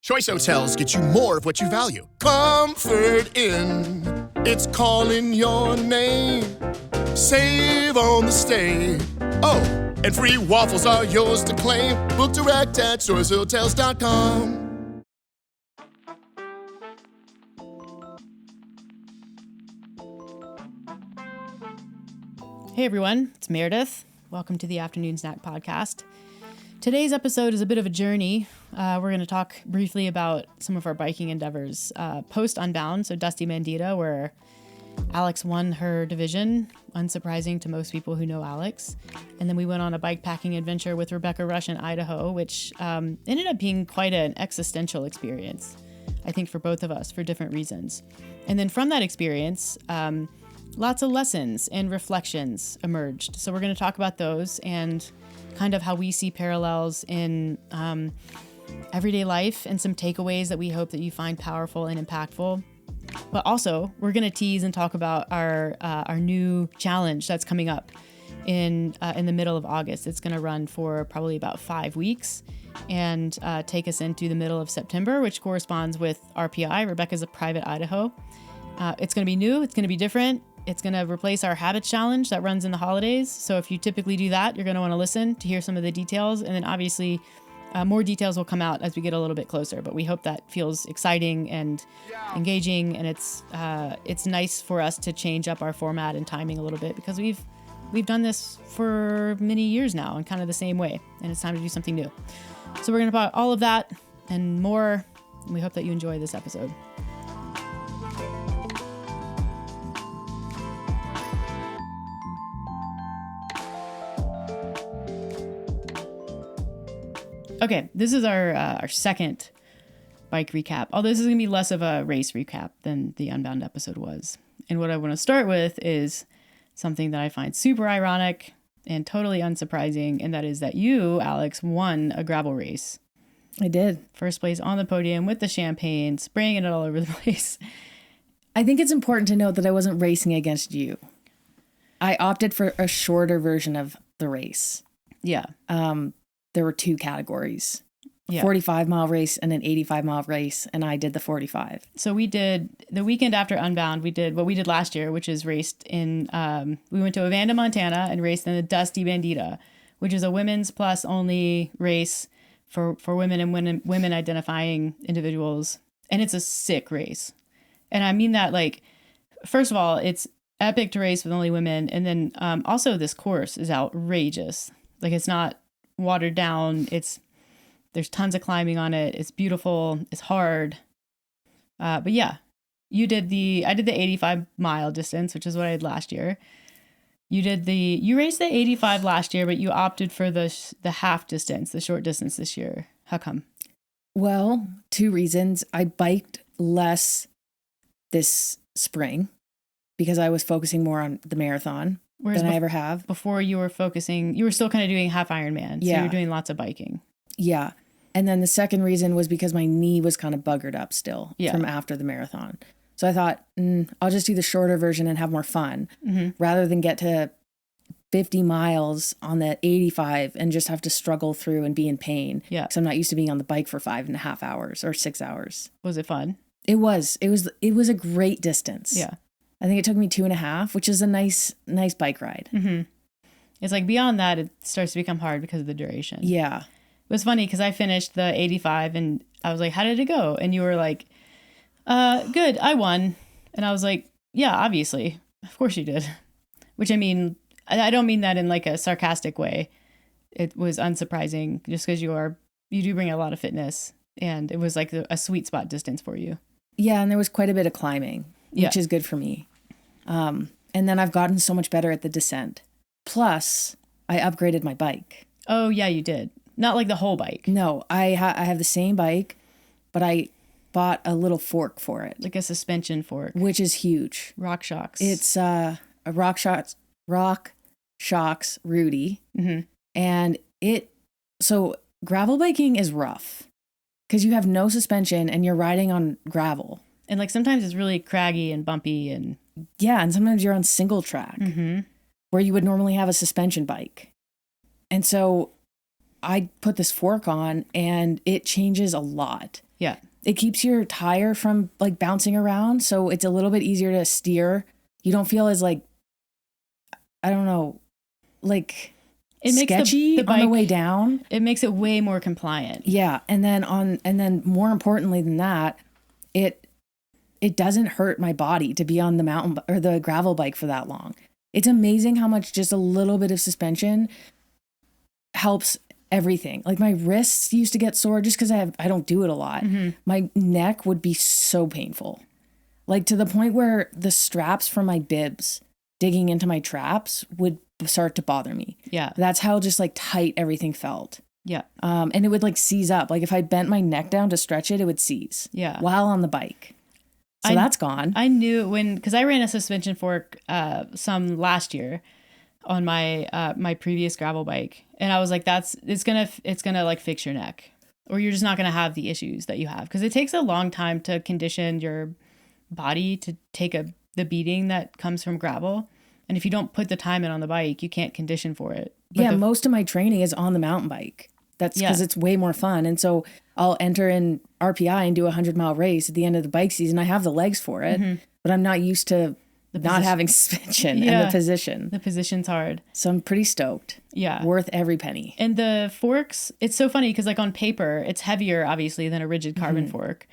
Choice Hotels get you more of what you value. Comfort Inn, it's calling your name. Save on the stay. Oh, and free waffles are yours to claim. Book direct at choicehotels.com. Hey everyone, it's Meredith. Welcome to the Afternoon Snack Podcast. Today's episode is a bit of a journey. We're going to talk briefly about some of our biking endeavors. Post Unbound, so Dusty Bandita, where Alex won her division, unsurprising to most people who know Alex. And then we went on a bike packing adventure with Rebecca Rusch in Idaho, which ended up being quite an existential experience, I think, for both of us, for different reasons. And then from that experience, lots of lessons and reflections emerged. So we're going to talk about those and kind of how we see parallels in everyday life and some takeaways that we hope that you find powerful and impactful. But also, we're going to tease and talk about our new challenge that's coming up in the middle of August. It's going to run for probably about 5 weeks and take us into the middle of September, which corresponds with RPI, Rebecca's a Private Idaho. It's going to be new. It's going to be different. It's going to replace our Habits Challenge that runs in the holidays. So if you typically do that, you're going to want to listen to hear some of the details. And then obviously more details will come out as we get a little bit closer. But we hope that feels exciting and engaging. And it's nice for us to change up our format and timing a little bit because we've done this for many years now in kind of the same way. And it's time to do something new. So we're going to talk about all of that and more. And we hope that you enjoy this episode. Okay, this is our second bike recap, although this is going to be less of a race recap than the Unbound episode was. And what I want to start with is something that I find super ironic and totally unsurprising, and that is that you, Alex, won a gravel race. I did. First place on the podium with the champagne, spraying it all over the place. I think it's important to note that I wasn't racing against you. I opted for a shorter version of the race. Yeah. There were two categories, Yeah. 45-mile race and an 85-mile race, and I did the 45. So we did, the weekend after Unbound, we did what we did last year, which is raced in, we went to Evander, Montana, and raced in the Dusty Bandita, which is a women's plus only race for women and women identifying individuals. And it's a sick race. And I mean that, like, first of all, it's epic to race with only women. And then also this course is outrageous. Like, it's not watered down. There's tons of climbing on it. It's beautiful. It's hard. But yeah, I did the 85-mile distance, which is what I did last year. You raced the 85 last year, but you opted for the half distance, the short distance this year. How come? Well, two reasons. I biked less this spring because I was focusing more on the marathon than I ever have. Before you were still kind of doing half Ironman. So you were doing lots of biking. Yeah. And then the second reason was because my knee was kind of buggered up still from after the marathon. So I thought, I'll just do the shorter version and have more fun rather than get to 50 miles on the 85 and just have to struggle through and be in pain. Yeah. Because I'm not used to being on the bike for 5.5 hours or 6 hours. Was it fun? It was a great distance. Yeah. I think it took me 2.5, which is a nice bike ride. Mm-hmm. It's like beyond that, it starts to become hard because of the duration. Yeah. It was funny because I finished the 85 and I was like, how did it go? And you were like, good, I won. And I was like, yeah, obviously. Of course you did. Which, I mean, I don't mean that in like a sarcastic way. It was unsurprising just because you do bring a lot of fitness and it was like a sweet spot distance for you. Yeah. And there was quite a bit of climbing, which is good for me. And then I've gotten so much better at the descent. Plus, I upgraded my bike. Oh, yeah, you did. Not like the whole bike. No, I have the same bike, but I bought a little fork for it. Like a suspension fork. Which is huge. Rock Shocks. It's a Rock Shocks Rudy. Mm-hmm. And so gravel biking is rough because you have no suspension and you're riding on gravel. And like sometimes it's really craggy and bumpy and... Yeah, and sometimes you're on single track where you would normally have a suspension bike. And so I put this fork on and it changes a lot. Yeah. It keeps your tire from like bouncing around. So it's a little bit easier to steer. You don't feel as like, I don't know, like it makes sketchy the bike, on the way down. It makes it way more compliant. Yeah. And then more importantly than that, it doesn't hurt my body to be on the mountain or the gravel bike for that long. It's amazing how much just a little bit of suspension helps everything. Like my wrists used to get sore just because I don't do it a lot. Mm-hmm. My neck would be so painful. Like to the point where the straps from my bibs digging into my traps would start to bother me. Yeah. That's how just like tight everything felt. Yeah. And it would like seize up. Like if I bent my neck down to stretch it, it would seize. Yeah. While on the bike. So that's gone. I knew because I ran a suspension fork some last year on my my previous gravel bike, and I was like, it's gonna like fix your neck, or you're just not gonna have the issues that you have, because it takes a long time to condition your body to take the beating that comes from gravel, and if you don't put the time in on the bike, you can't condition for it. But most of my training is on the mountain bike. That's because it's way more fun. And so I'll enter in RPI and do a 100-mile race at the end of the bike season. I have the legs for it, but I'm not used to not having suspension and the position. The position's hard. So I'm pretty stoked. Yeah. Worth every penny. And the forks, it's so funny because like on paper, it's heavier obviously than a rigid carbon fork.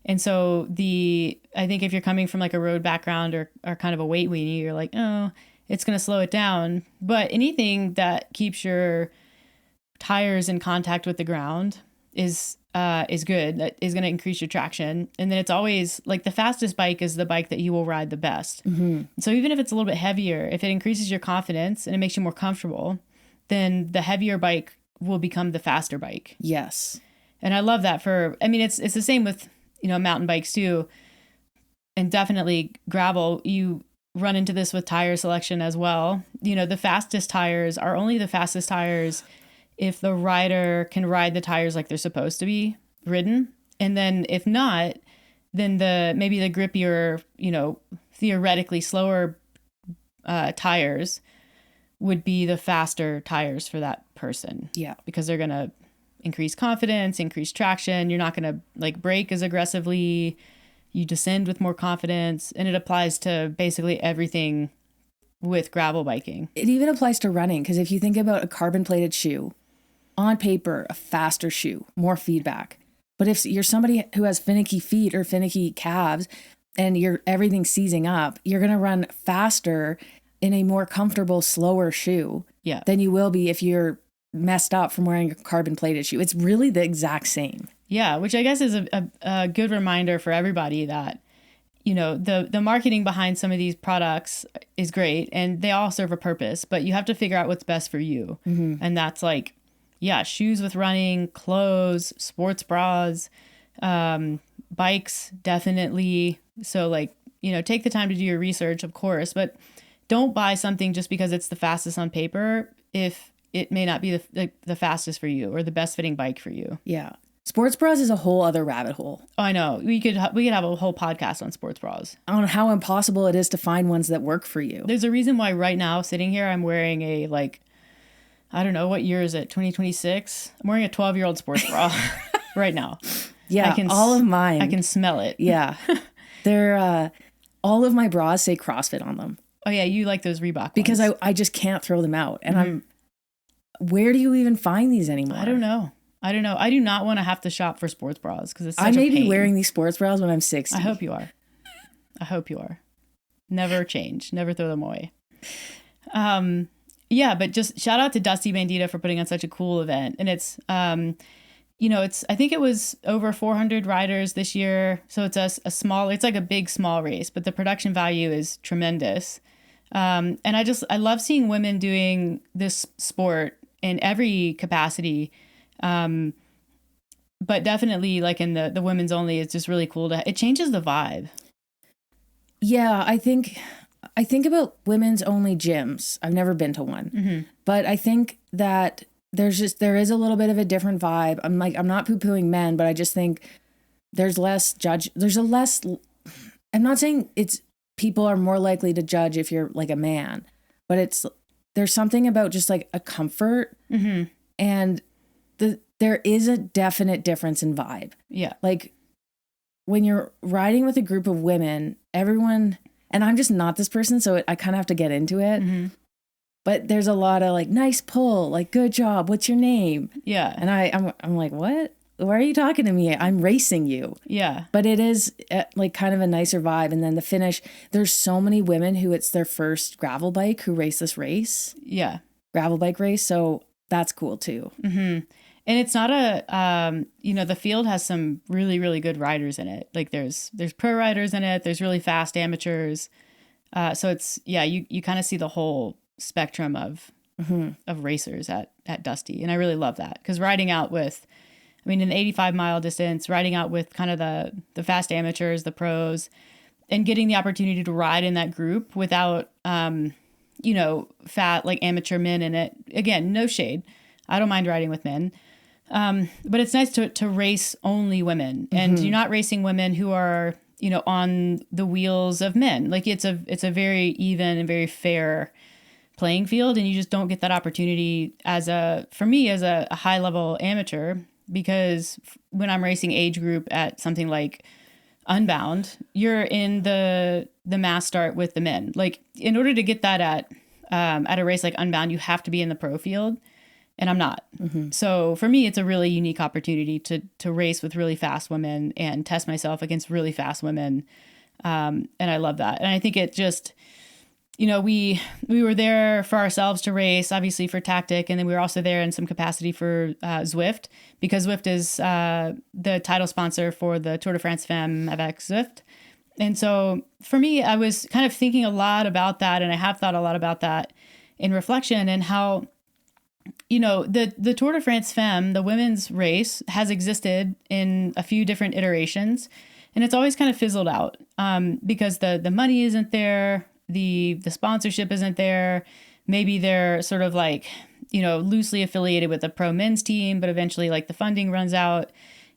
And so I think if you're coming from like a road background or kind of a weight weenie, you're like, oh, it's going to slow it down. But anything that keeps your tires in contact with the ground is good. That is going to increase your traction. And then it's always like the fastest bike is the bike that you will ride the best. So even if it's a little bit heavier, if it increases your confidence and it makes you more comfortable, then the heavier bike will become the faster bike. Yes. And I love that it's the same with, mountain bikes too. And definitely gravel, you run into this with tire selection as well. The fastest tires are only the fastest tires if the rider can ride the tires like they're supposed to be ridden. And then if not, then maybe the grippier, theoretically slower tires would be the faster tires for that person. Yeah. Because they're going to increase confidence, increase traction. You're not going to like brake as aggressively. You descend with more confidence. And it applies to basically everything with gravel biking. It even applies to running, because if you think about a carbon plated shoe, on paper, a faster shoe, more feedback. But if you're somebody who has finicky feet or finicky calves and everything's seizing up, you're going to run faster in a more comfortable, slower shoe than you will be if you're messed up from wearing a carbon plated shoe. It's really the exact same. Yeah, which I guess is a good reminder for everybody that, the marketing behind some of these products is great and they all serve a purpose, but you have to figure out what's best for you. And that's like, shoes with running, clothes, sports bras, bikes, definitely. So like, take the time to do your research, of course, but don't buy something just because it's the fastest on paper if it may not be the fastest for you or the best fitting bike for you. Yeah. Sports bras is a whole other rabbit hole. Oh, I know. We could have a whole podcast on sports bras. On how impossible it is to find ones that work for you. There's a reason why right now sitting here, I'm wearing a I don't know, what year is it? 2026? I'm wearing a 12-year-old sports bra right now. Yeah, all of mine. I can smell it. Yeah. They're, all of my bras say CrossFit on them. Oh yeah, you like those Reebok because ones. I just can't throw them out. And where do you even find these anymore? I don't know. I do not want to have to shop for sports bras because it's such I may a pain. be wearing these sports bras when I'm 60. I hope you are. Never change. Never throw them away. Yeah, but just shout out to Dusty Bandita for putting on such a cool event. And it's, I think it was over 400 riders this year. So it's it's like a small race, but the production value is tremendous. And I love seeing women doing this sport in every capacity. But definitely like in the women's only, it's just really cool it changes the vibe. Yeah, I think about women's only gyms. I've never been to one, but I think that there is a little bit of a different vibe. I'm not poo-pooing men, but I just think there's less I'm not saying people are more likely to judge if you're like a man, but there's something about just like a comfort and there is a definite difference in vibe. Yeah. Like when you're riding with a group of women, everyone, and I'm just not this person, so I kind of have to get into it. Mm-hmm. But there's a lot of like, nice pull, like, good job, what's your name? Yeah. And I'm like, what? Why are you talking to me? I'm racing you. Yeah. But it is like kind of a nicer vibe. And then the finish, there's so many women who it's their first gravel bike who race this race. Yeah. Gravel bike race. So that's cool too. Mm-hmm. And it's not the field has some really, really good riders in it. Like there's pro riders in it. There's really fast amateurs. So it's, you kind of see the whole spectrum of racers at Dusty. And I really love that because riding out with, an 85-mile distance, riding out with kind of the fast amateurs, the pros, and getting the opportunity to ride in that group without, fat, like amateur men in it. Again, no shade. I don't mind riding with men. But it's nice to race only women. And you're not racing women who are, on the wheels of men. Like it's a very even and very fair playing field. And you just don't get that opportunity for me as a high level amateur. Because when I'm racing age group at something like Unbound, you're in the mass start with the men. Like in order to get that at a race like Unbound, you have to be in the pro field, and I'm not. Mm-hmm. So for me, it's a really unique opportunity to race with really fast women and test myself against really fast women, and I love that. And I think it just, we were there for ourselves to race, obviously for tactic, and then we were also there in some capacity for Zwift, because Zwift is the title sponsor for the Tour de France Femme avec Zwift. And so for me, I was kind of thinking a lot about that, and I have thought a lot about that in reflection, and how, the Tour de France Femme, the women's race, has existed in a few different iterations, and it's always kind of fizzled out because the money isn't there. The sponsorship isn't there. Maybe they're sort of like, loosely affiliated with the pro men's team, but eventually like the funding runs out.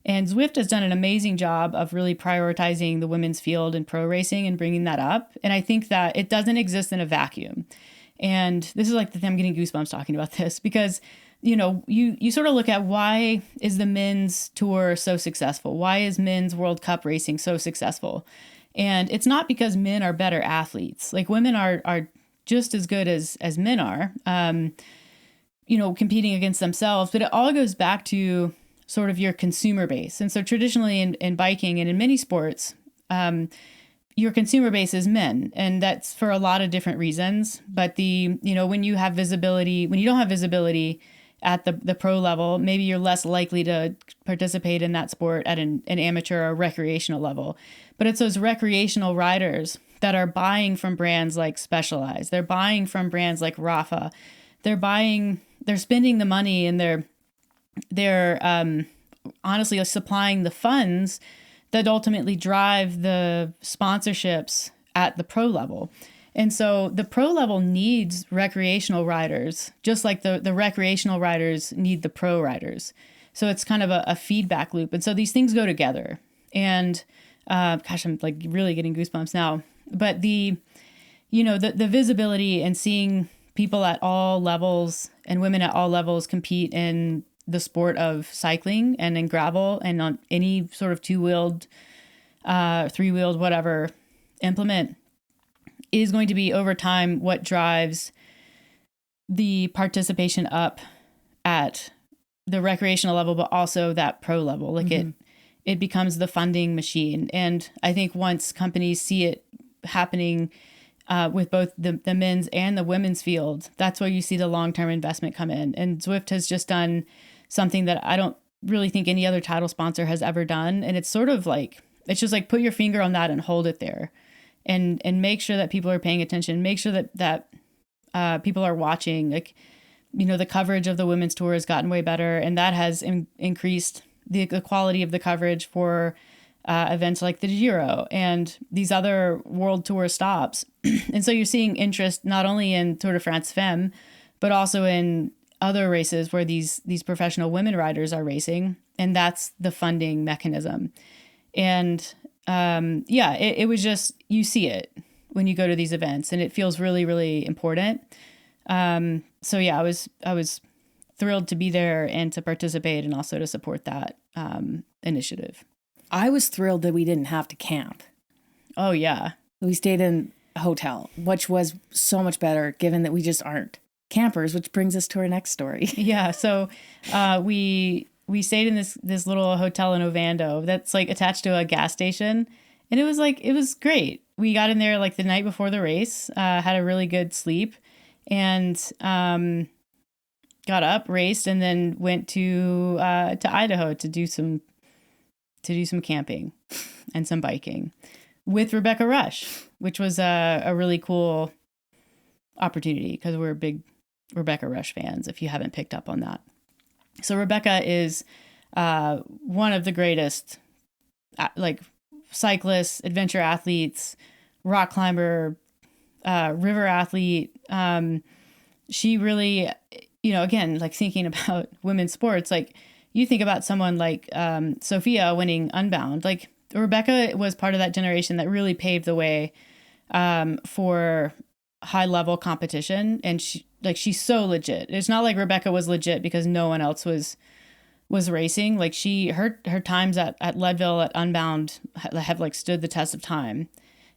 And Zwift has done an amazing job of really prioritizing the women's field and pro racing and bringing that up. And I think that it doesn't exist in a vacuum. And this is like I'm getting goosebumps talking about this because, you sort of look at why is the men's tour so successful? Why is men's World Cup racing so successful? And it's not because men are better athletes. Like women are just as good as men are, competing against themselves. But it all goes back to sort of your consumer base. And so traditionally in biking and in many sports, your consumer base is men. And that's for a lot of different reasons. But when you don't have visibility at the pro level, maybe you're less likely to participate in that sport at an amateur or recreational level. But it's those recreational riders that are buying from brands like Specialized. They're buying from brands like Rafa. They're spending the money, and they're honestly supplying the funds that ultimately drive the sponsorships at the pro level. And so the pro level needs recreational riders, just like the recreational riders need the pro riders. So it's kind of a feedback loop. And so these things go together. And I'm like really getting goosebumps now. But the visibility and seeing people at all levels and women at all levels compete in the sport of cycling and in gravel and on any sort of two-wheeled, three-wheeled, whatever implement is going to be over time what drives the participation up at the recreational level, but also that pro level. Like it becomes the funding machine. And I think once companies see it happening with both the men's and the women's field, that's where you see the long-term investment come in. And Zwift has just done something that I don't really think any other title sponsor has ever done. And it's sort of like, it's just like put your finger on that and hold it there and make sure that people are paying attention, make sure that people are watching. Like, the coverage of the women's tour has gotten way better, and that has increased the quality of the coverage for events like the Giro and these other world tour stops. And so you're seeing interest not only in Tour de France Femme, but also in other races where these professional women riders are racing. And that's the funding mechanism. And it was just, you see it when you go to these events, and it feels really, really important. I was thrilled to be there and to participate and also to support that initiative. I was thrilled that we didn't have to camp. Oh, yeah. We stayed in a hotel, which was so much better given that we just aren't campers, which brings us to our next story. Yeah. So we stayed in this little hotel in Ovando that's like attached to a gas station. And it was great. We got in there like the night before the race, had a really good sleep, and got up, raced, and then went to Idaho to do some camping and some biking with Rebecca Rusch, which was a really cool opportunity because we're big Rebecca Rusch fans, if you haven't picked up on that. So Rebecca is one of the greatest like cyclists, adventure athletes, rock climber, river athlete. She really, again, like thinking about women's sports, like you think about someone like Sophia winning Unbound. Like Rebecca was part of that generation that really paved the way for high level competition. And she's so legit. It's not like Rebecca was legit because no one else was racing. Like her times at Leadville at Unbound have like stood the test of time.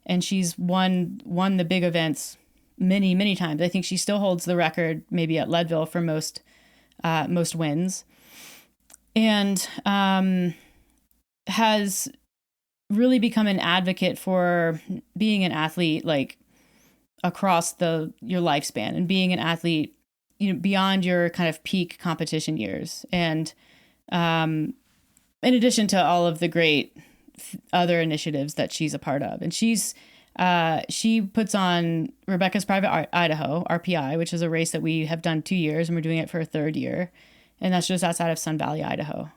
And she's won the big events many, many times. I think she still holds the record maybe at Leadville for most wins. And has really become an advocate for being an athlete like across your lifespan, and being an athlete beyond your kind of peak competition years. And in addition to all of the great other initiatives that she's a part of. And she puts on Rebecca's Private Idaho, RPI, which is a race that we have done 2 years, and we're doing it for a third year. And that's just outside of Sun Valley, Idaho.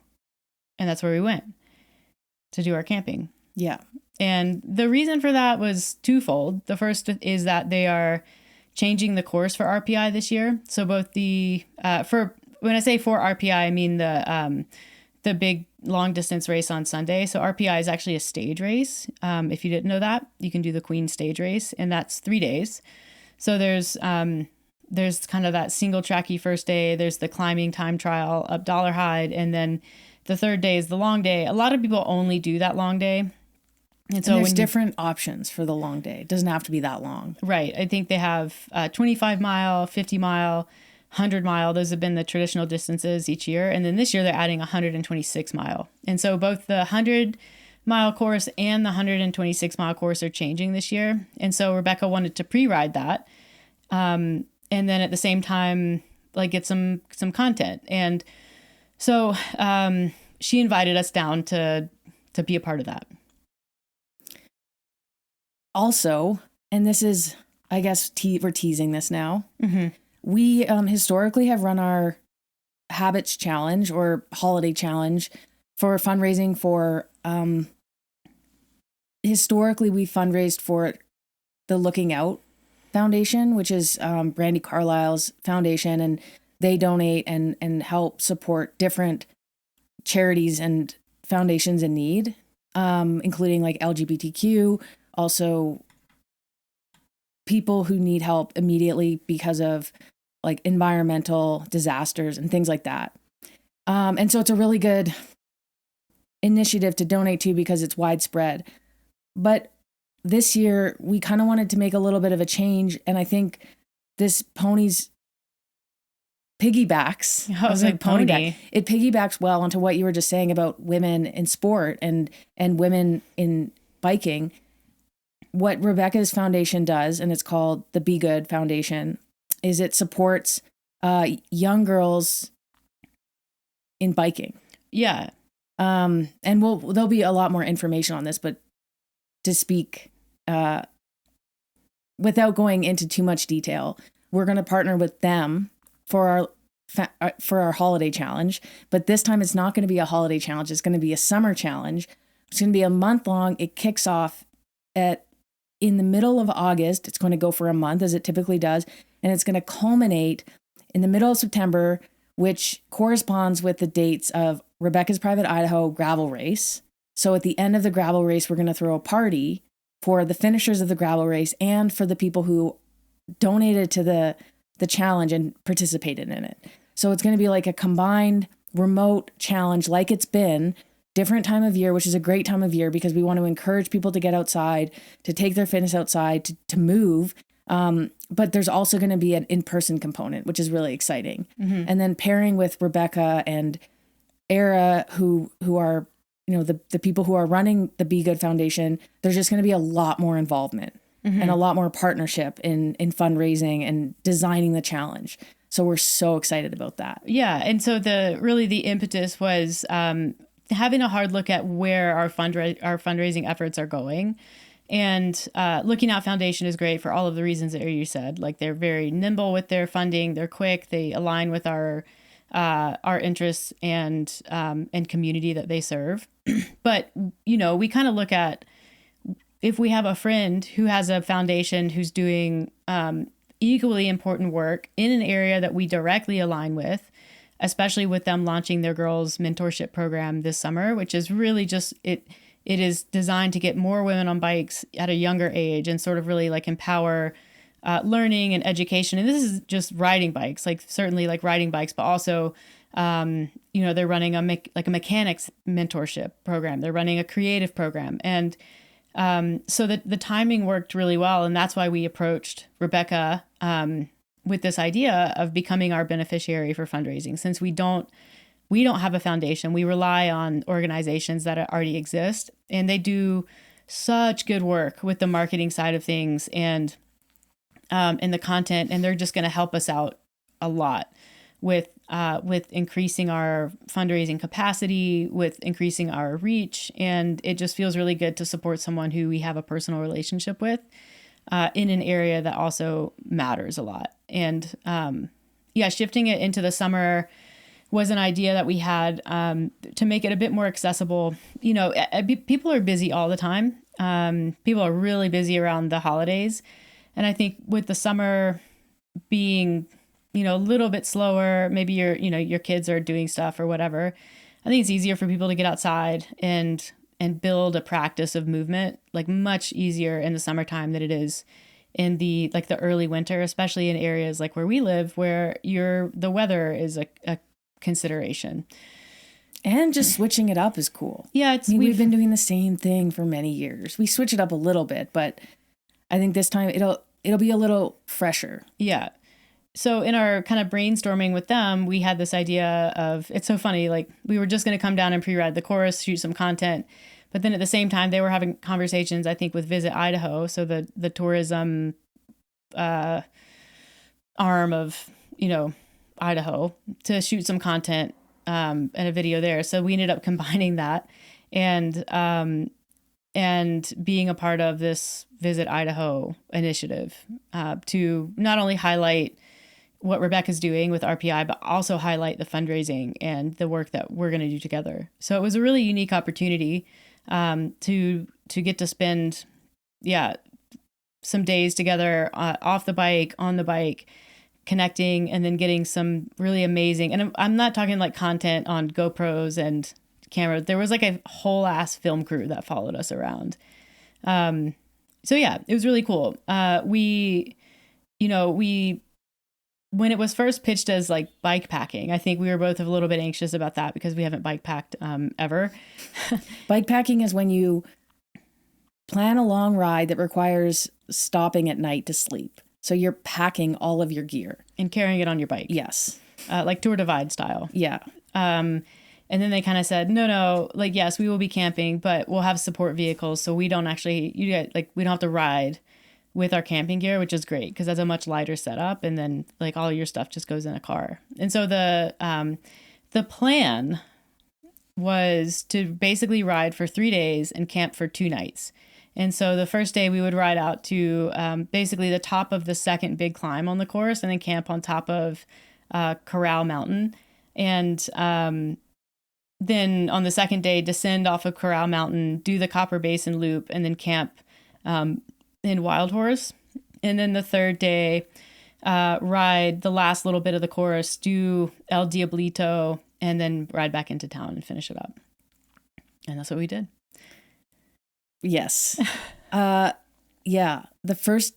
And that's where we went to do our camping. Yeah. And the reason for that was twofold. The first is that they are changing the course for RPI this year. So both when I say for RPI, I mean the big long distance race on Sunday. So RPI is actually a stage race. If you didn't know that, you can do the Queen stage race, and that's 3 days. So there's kind of that single tracky first day. There's the climbing time trial up Dollarhide, and then the third day is the long day. A lot of people only do that long day. And so there's different options for the long day. It doesn't have to be that long. Right. I think they have 25 mile, 50 mile, 100 mile. Those have been the traditional distances each year. And then this year they're adding 126 mile. And so both the 100 mile course and the 126 mile course are changing this year. And so Rebecca wanted to pre-ride that. And then at the same time, like get some content. And so she invited us down to be a part of that. Also, and this is, I guess, we're teasing this now. Mm-hmm. We historically have run our Habits Challenge or Holiday Challenge for fundraising for, historically we fundraised for the Looking Out Foundation, which is Brandy Carlisle's foundation, and they donate and help support different charities and foundations in need, including like LGBTQ, also people who need help immediately because of like environmental disasters and things like that. And so it's a really good initiative to donate to because it's widespread. But this year we kind of wanted to make a little bit of a change. And I think this pony's piggybacks. I was like pony. It piggybacks well onto what you were just saying about women in sport and women in biking. What Rebecca's foundation does, and it's called the Be Good Foundation, is it supports young girls in biking. Yeah. And there'll be a lot more information on this, but to speak without going into too much detail, we're going to partner with them for our holiday challenge. But this time it's not going to be a holiday challenge. It's going to be a summer challenge. It's going to be a month long. It kicks off in the middle of August. It's going to go for a month, as it typically does. And it's going to culminate in the middle of September, which corresponds with the dates of Rebecca's Private Idaho gravel race. So at the end of the gravel race, we're going to throw a party for the finishers of the gravel race and for the people who donated to the challenge and participated in it. So it's going to be like a combined remote challenge like it's been different time of year, which is a great time of year because we want to encourage people to get outside, to take their fitness outside, to move. But there's also going to be an in-person component, which is really exciting. Mm-hmm. And then pairing with Rebecca and Era, who are, you know, the people who are running the Be Good Foundation, there's just going to be a lot more involvement and a lot more partnership in fundraising and designing the challenge. So we're so excited about that. Yeah. And so the impetus was having a hard look at where our fundraising efforts are going. And Looking Out Foundation is great for all of the reasons that you said. Like, they're very nimble with their funding. They're quick. They align with our interests and community that they serve. But, you know, we kind of look at if we have a friend who has a foundation who's doing equally important work in an area that we directly align with, especially with them launching their girls mentorship program this summer, which is really just it is designed to get more women on bikes at a younger age and sort of really like empower learning and education. And this is just riding bikes, like certainly like riding bikes, but also, you know, they're running a mechanics mentorship program. They're running a creative program. And so the timing worked really well. And that's why we approached Rebecca with this idea of becoming our beneficiary for fundraising. Since we don't have a foundation, we rely on organizations that already exist, and they do such good work with the marketing side of things and the content, and they're just going to help us out a lot with increasing our fundraising capacity, with increasing our reach. And it just feels really good to support someone who we have a personal relationship with in an area that also matters a lot. And shifting it into the summer was an idea that we had to make it a bit more accessible. You know, people are busy all the time. People are really busy around the holidays. And I think with the summer being, you know, a little bit slower, maybe your kids are doing stuff or whatever, I think it's easier for people to get outside and build a practice of movement, like much easier in the summertime than it is in the early winter, especially in areas like where we live, where the weather is a consideration. And just switching it up is cool. Yeah, we've been doing the same thing for many years. We switch it up a little bit, but I think this time it'll be a little fresher. Yeah. So in our kind of brainstorming with them, we had this idea of, it's so funny, like we were just going to come down and pre-ride the course, shoot some content. But then at the same time, they were having conversations, I think, with Visit Idaho. So the tourism arm of, you know, Idaho, to shoot some content and a video there. So we ended up combining that and being a part of this Visit Idaho initiative to not only highlight what Rebecca's doing with RPI, but also highlight the fundraising and the work that we're going to do together. So it was a really unique opportunity to get to spend, some days together off the bike, on the bike, connecting, and then getting some really amazing, and I'm not talking like content on GoPros and camera. There was like a whole ass film crew that followed us around. So yeah, it was really cool. When it was first pitched as like bike packing, I think we were both a little bit anxious about that because we haven't bike packed ever. Bike packing is when you plan a long ride that requires stopping at night to sleep. So you're packing all of your gear. And carrying it on your bike. Yes. Like Tour Divide style. Yeah. And then they kind of said, no, like, yes, we will be camping, but we'll have support vehicles. So we don't we don't have to ride with our camping gear, which is great because that's a much lighter setup. And then like all your stuff just goes in a car. And so the plan was to basically ride for 3 days and camp for 2 nights. And so the first day we would ride out to basically the top of the second big climb on the course and then camp on top of Corral Mountain. And then on the second day, descend off of Corral Mountain, do the Copper Basin Loop, and then camp in Wild Horse. And then the third day, ride the last little bit of the course, do El Diablito, and then ride back into town and finish it up. And that's what we did. Yes. Yeah. The first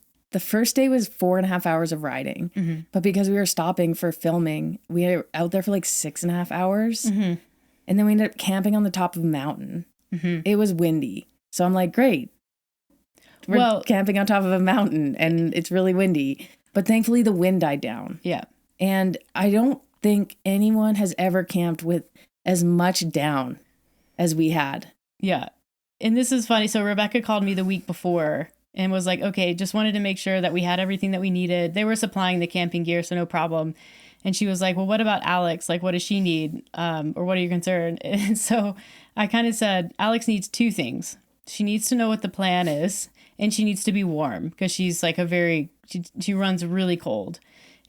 day was 4.5 hours of riding, mm-hmm. but because we were stopping for filming, we were out there for like 6.5 hours. Mm-hmm. And then we ended up camping on the top of a mountain. Mm-hmm. It was windy. So I'm like, great. We're camping on top of a mountain and it's really windy. But thankfully the wind died down. Yeah. And I don't think anyone has ever camped with as much down as we had. Yeah. And this is funny. So Rebecca called me the week before and was like, okay, just wanted to make sure that we had everything that we needed. They were supplying the camping gear, so no problem. And she was like, well, what about Alex? Like, what does she need? Or what are you concerned? And so I kind of said, Alex needs two things. She needs to know what the plan is, and she needs to be warm because she's like she runs really cold.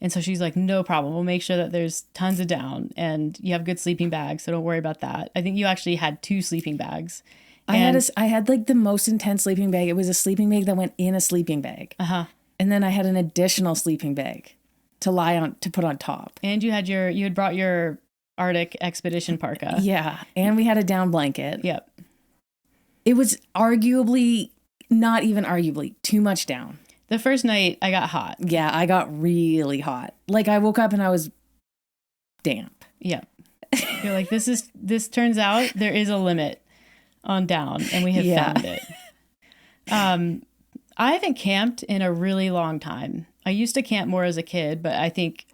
And so she's like, no problem. We'll make sure that there's tons of down and you have good sleeping bags. So don't worry about that. I think you actually had 2 sleeping bags. I had like the most intense sleeping bag. It was a sleeping bag that went in a sleeping bag. Uh-huh. And then I had an additional sleeping bag to lie on, to put on top. And you had brought your Arctic expedition parka. Yeah. And we had a down blanket. Yep. It was not even arguably, too much down. The first night I got hot. Yeah, I got really hot. Like I woke up and I was damp. Yeah. You're like, this turns out there is a limit on down and we have found it. I haven't camped in a really long time. I used to camp more as a kid, but I think,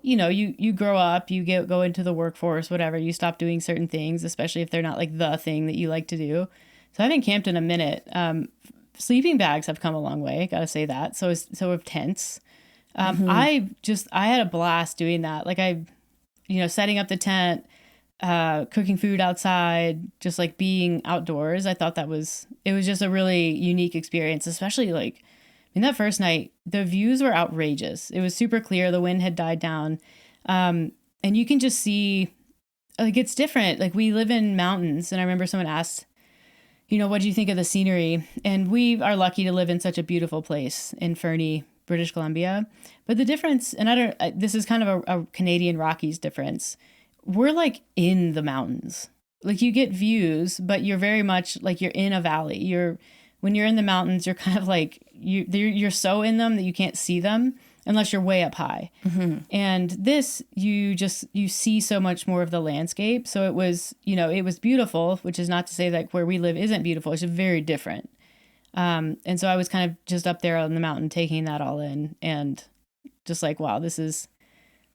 you grow up, you go into the workforce, whatever, you stop doing certain things, especially if they're not like the thing that you like to do. So I haven't camped in a minute. Sleeping bags have come a long way. Gotta say that. So have tents. I had a blast doing that. Like setting up the tent, cooking food outside, just like being outdoors. I thought it was just a really unique experience, especially like in that first night, the views were outrageous. It was super clear. The wind had died down. And you can just see, like, it's different. Like we live in mountains. And I remember someone asked, what do you think of the scenery? And we are lucky to live in such a beautiful place in Fernie, British Columbia. But the difference, and this is kind of a Canadian Rockies difference. We're like in the mountains. Like you get views, but you're very much like you're in a valley. When you're in the mountains, you're kind of like, you're so in them that you can't see them unless you're way up high. Mm-hmm. And this, you see so much more of the landscape. So it was beautiful, which is not to say that where we live isn't beautiful. It's just very different. And so I was kind of just up there on the mountain, taking that all in and just like, wow, this is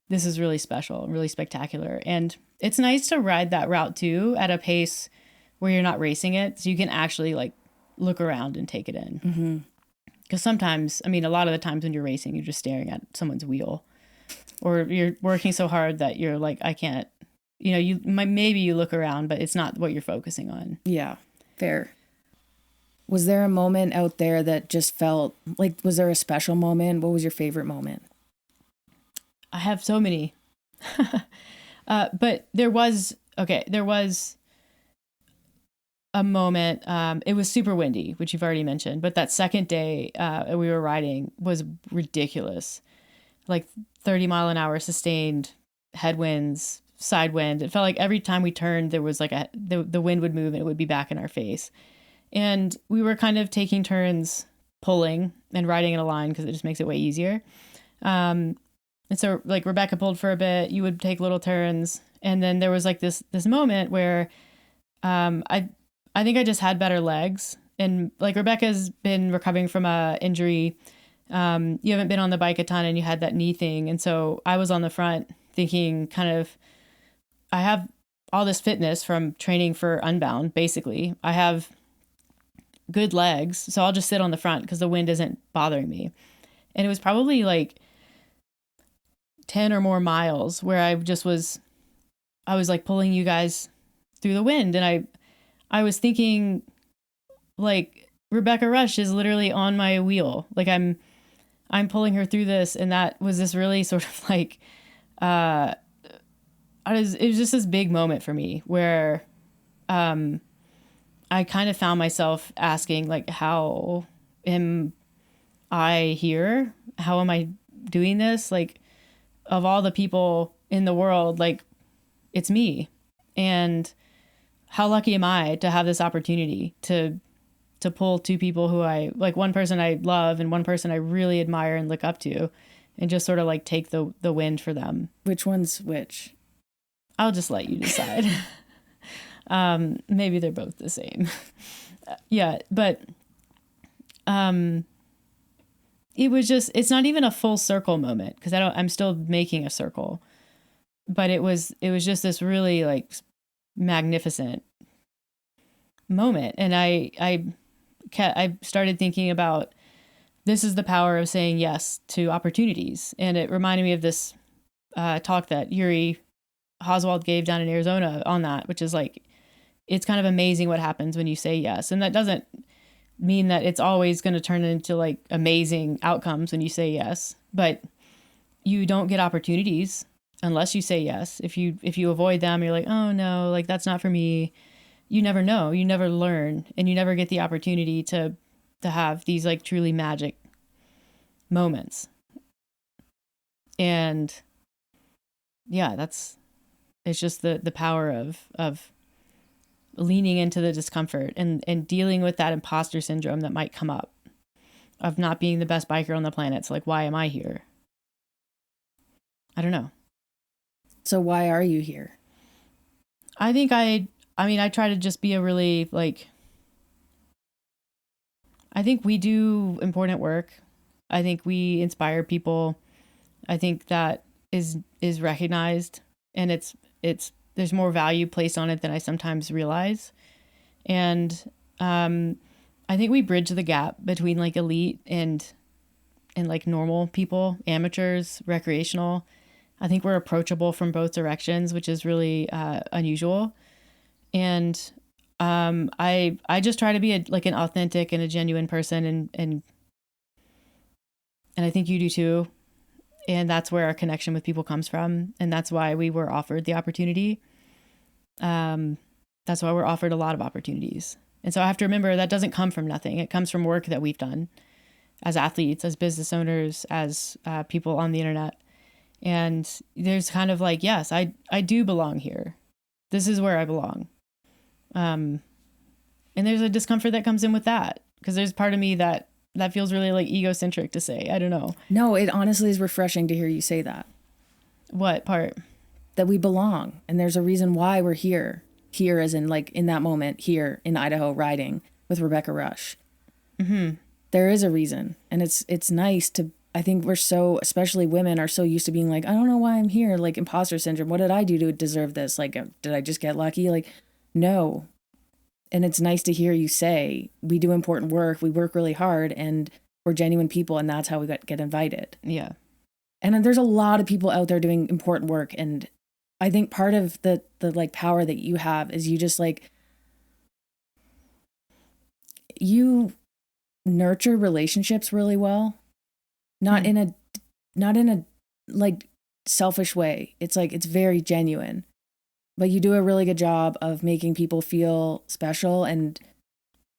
really special, really spectacular. And it's nice to ride that route too at a pace where you're not racing it. So you can actually like look around and take it in. Mm-hmm. Because sometimes, a lot of the times when you're racing, you're just staring at someone's wheel or you're working so hard that you're like, I can't, maybe you look around, but it's not what you're focusing on. Yeah, fair. Was there a moment out there that just felt like, was there a special moment? What was your favorite moment? I have so many. But there was a moment. It was super windy, which you've already mentioned, but that second day we were riding was ridiculous. Like 30-mile-an-hour sustained headwinds, side wind. It felt like every time we turned, there was like the wind would move and it would be back in our face. And we were kind of taking turns pulling and riding in a line because it just makes it way easier. And so like Rebecca pulled for a bit, you would take little turns. And then there was like this moment where I think I just had better legs. And like Rebecca's been recovering from a injury. You haven't been on the bike a ton and you had that knee thing. And so I was on the front thinking kind of, I have all this fitness from training for Unbound, basically. I have good legs. So I'll just sit on the front because the wind isn't bothering me. And it was probably like 10 or more miles where I was like pulling you guys through the wind. And I was thinking like Rebecca Rusch is literally on my wheel. Like I'm pulling her through this. And that was this really sort of like, it was just this big moment for me where, I kind of found myself asking like, how am I here? How am I doing this? Like of all the people in the world, like it's me. And how lucky am I to have this opportunity to pull 2 people who I like, one person I love and one person I really admire and look up to, and just sort of like take the wind for them. Which one's which? I'll just let you decide. Maybe they're both the same. Yeah, but it was just, it's not even a full circle moment because I'm still making a circle, but it was just this really like magnificent moment. And I started thinking about, this is the power of saying yes to opportunities. And it reminded me of this talk that Yuri Oswald gave down in Arizona on that, which is like, it's kind of amazing what happens when you say yes. And that doesn't mean that it's always going to turn into like amazing outcomes when you say yes, but you don't get opportunities unless you say yes. If you avoid them, you're like, oh no, like that's not for me. You never know, you never learn, and you never get the opportunity to have these like truly magic moments. And yeah, it's just the power of leaning into the discomfort and dealing with that imposter syndrome that might come up of not being the best biker on the planet. It's like, why am I here? I don't know. So why are you here? I think I try to just be a really like, I think we do important work. I think we inspire people. I think that is recognized, and it's there's more value placed on it than I sometimes realize. And I think we bridge the gap between like elite and like normal people, amateurs, recreational. I think we're approachable from both directions, which is really unusual. And I just try to be an authentic and a genuine person, and I think you do too. And that's where our connection with people comes from. And that's why we were offered the opportunity. That's why we're offered a lot of opportunities. And so I have to remember that doesn't come from nothing. It comes from work that we've done as athletes, as business owners, as people on the internet. And there's kind of like, yes, I do belong here. This is where I belong. And there's a discomfort that comes in with that, because there's part of me that feels really like egocentric to say. I don't know. No, it honestly is refreshing to hear you say that. What part? That we belong. And there's a reason why we're here. Here as in like in that moment here in Idaho riding with Rebecca Rusch. Mm-hmm. There is a reason. And it's nice to, I think we're so, especially women are so used to being like, I don't know why I'm here. Like imposter syndrome. What did I do to deserve this? Like, did I just get lucky? Like, no. And it's nice to hear you say, we do important work, we work really hard, and we're genuine people, and that's how we get invited. Yeah. And there's a lot of people out there doing important work, and I think part of the like power that you have is you just like, you nurture relationships really well. Not in a like selfish way. It's like, it's very genuine. But you do a really good job of making people feel special. And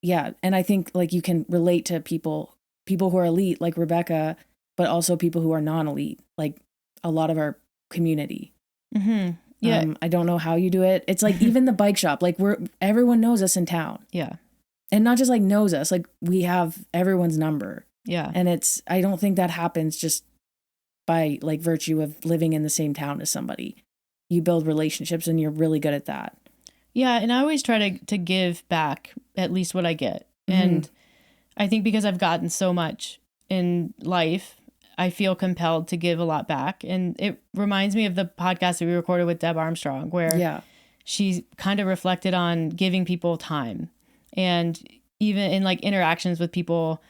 yeah, and I think like you can relate to people who are elite like Rebecca, but also people who are non-elite, like a lot of our community. Mm-hmm. Yeah. I don't know how you do it. It's like even the bike shop, like everyone knows us in town. Yeah. And not just like knows us, like we have everyone's number. Yeah. And I don't think that happens just by like virtue of living in the same town as somebody. You build relationships, and you're really good at that. Yeah. And I always try to give back at least what I get. Mm-hmm. And I think because I've gotten so much in life, I feel compelled to give a lot back. And it reminds me of the podcast that we recorded with Deb Armstrong, where she kind of reflected on giving people time, and even in like interactions with people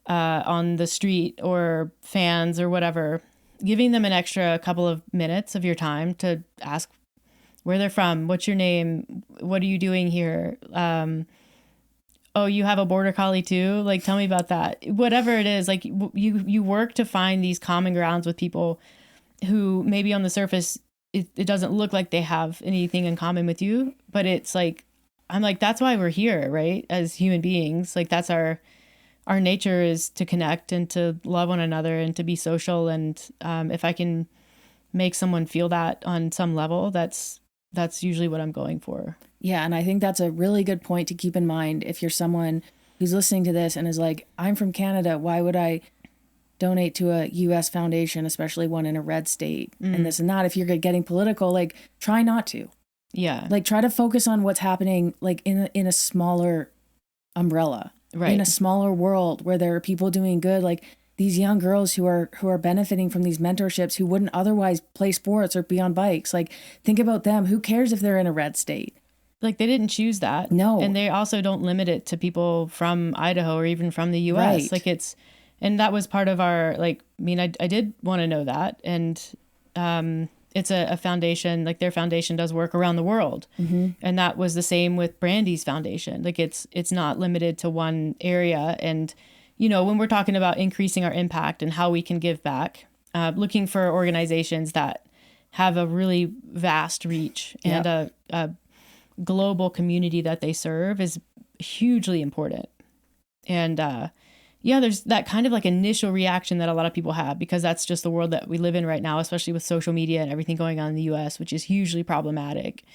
on the street or fans or whatever, giving them an extra couple of minutes of your time to ask where they're from, what's your name, what are you doing here? Oh, you have a border collie too? Like, tell me about that. Whatever it is, like you work to find these common grounds with people who maybe on the surface, it doesn't look like they have anything in common with you, but it's like, I'm like, that's why we're here, right? As human beings, like that's our nature is to connect and to love one another and to be social. And if I can make someone feel that on some level, that's usually what I'm going for. Yeah. And I think that's a really good point to keep in mind if you're someone who's listening to this and is like, I'm from Canada. Why would I donate to a U.S. foundation, especially one in a red state, and this and that. If you're getting political, like, try not to. Yeah. Like, try to focus on what's happening, like, in a smaller umbrella, Right. in a smaller world where there are people doing good, like these young girls who are benefiting from these mentorships who wouldn't otherwise play sports or be on bikes. Like, think about them. Who cares if they're in a red state? Like, they didn't choose that. No. And they also don't limit it to people from Idaho or even from the U.S. Right. Like, and that was part of our, like, I mean, I did want to know that. And it's a foundation, like, their foundation does work around the world. Mm-hmm. And that was the same with Brandy's foundation. Like, it's not limited to one area. And, you know, when we're talking about increasing our impact and how we can give back, looking for organizations that have a really vast reach and a global community that they serve is hugely important. And there's that kind of like initial reaction that a lot of people have, because that's just the world that we live in right now, especially with social media and everything going on in the US, which is hugely problematic.